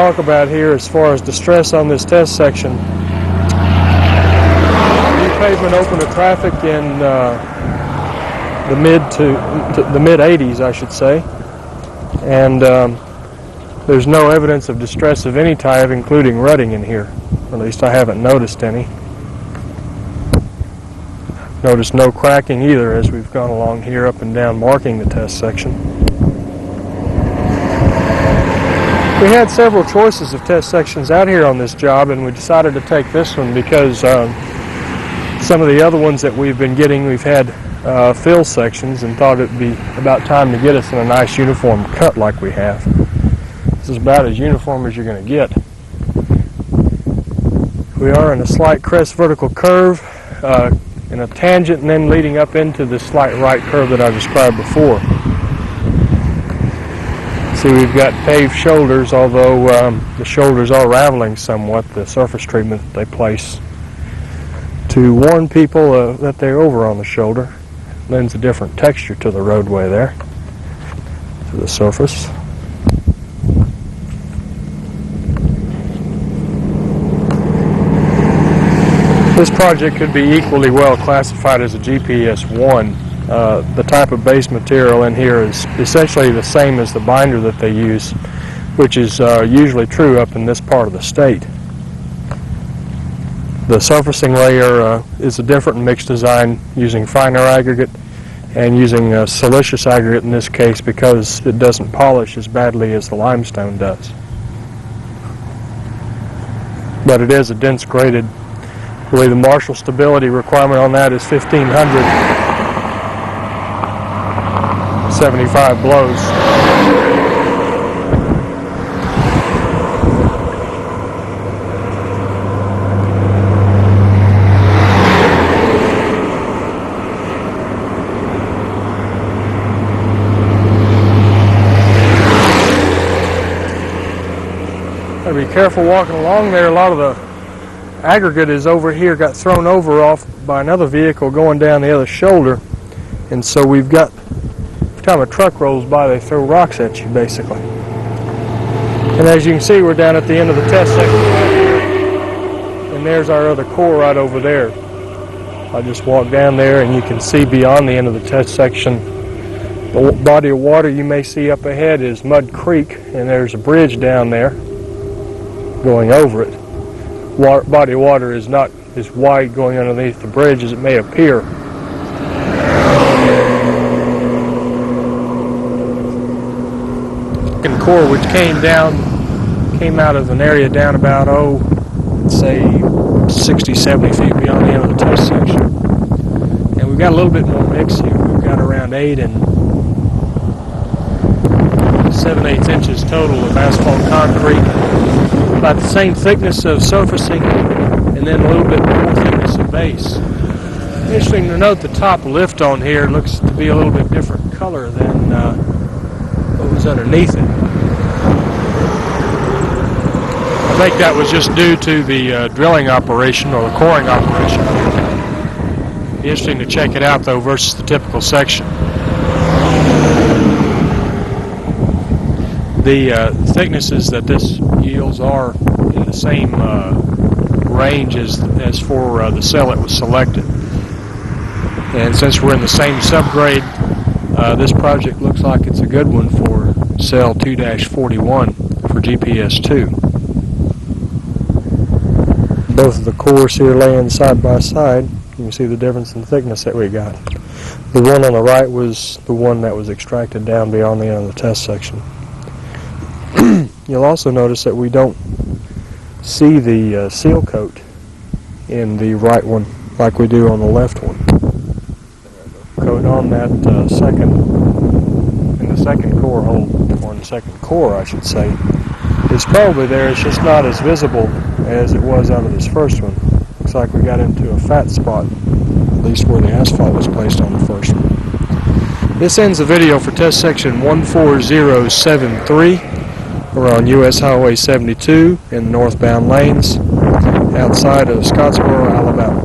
talk about here as far as distress on this test section. New pavement open to traffic in the mid 80s, I should say, and there's no evidence of distress of any type, including rutting in here. At least I haven't noticed any. Noticed no cracking either as we've gone along here up and down marking the test section. We had several choices of test sections out here on this job, and we decided to take this one because some of the other ones that we've been getting, we've had fill sections, and thought it'd be about time to get us in a nice uniform cut like we have. This is about as uniform as you're going to get. We are in a slight crest vertical curve, in a tangent, and then leading up into the slight right curve that I described before. See, we've got paved shoulders, although the shoulders are raveling somewhat, the surface treatment that they place to warn people that they're over on the shoulder. Lends a different texture to the roadway there, to the surface. This project could be equally well classified as a GPS 1. The type of base material in here is essentially the same as the binder that they use, which is usually true up in this part of the state. The surfacing layer is a different mixed design, using finer aggregate and using silicious aggregate in this case because it doesn't polish as badly as the limestone does. But it is a dense graded. I believe the Marshall stability requirement on that is 1,500. 75 blows. Gotta be careful walking along there. A lot of the aggregate is over here, got thrown over off by another vehicle going down the other shoulder, and so we've got, every time a truck rolls by, they throw rocks at you basically. And as you can see, we're down at the end of the test section right here, and there's our other core right over there. I just walked down there and you can see beyond the end of the test section. The body of water you may see up ahead is Mud Creek, and there's a bridge down there going over it. Body of water is not as wide going underneath the bridge as it may appear. Second core, which came out of an area down about, let's say 60, 70 feet beyond the end of the test section. And we've got a little bit more mix here. We've got around 8 and 7/8 inches total of asphalt concrete. About the same thickness of surfacing, and then a little bit more thickness of base. Interesting to note the top lift on here looks to be a little bit different color than what was underneath it. I think that was just due to the drilling operation or the coring operation. Be interesting to check it out though versus the typical section. The thicknesses that this yields are in the same range as for the cell that was selected. And since we're in the same subgrade, this project looks like it's a good one for cell 2-41 for GPS 2. Both of the cores here laying side by side. You can see the difference in thickness that we got. The one on the right was the one that was extracted down beyond the end of the test section. You'll also notice that we don't see the seal coat in the right one like we do on the left one. Coat on that in the second core hole, or in the second core I should say, is probably there. It's just not as visible as it was out of this first one. Looks like we got into a fat spot, at least where the asphalt was placed on the first one. This ends the video for test section 14073. We're on US Highway 72 in the northbound lanes outside of Scottsboro, Alabama.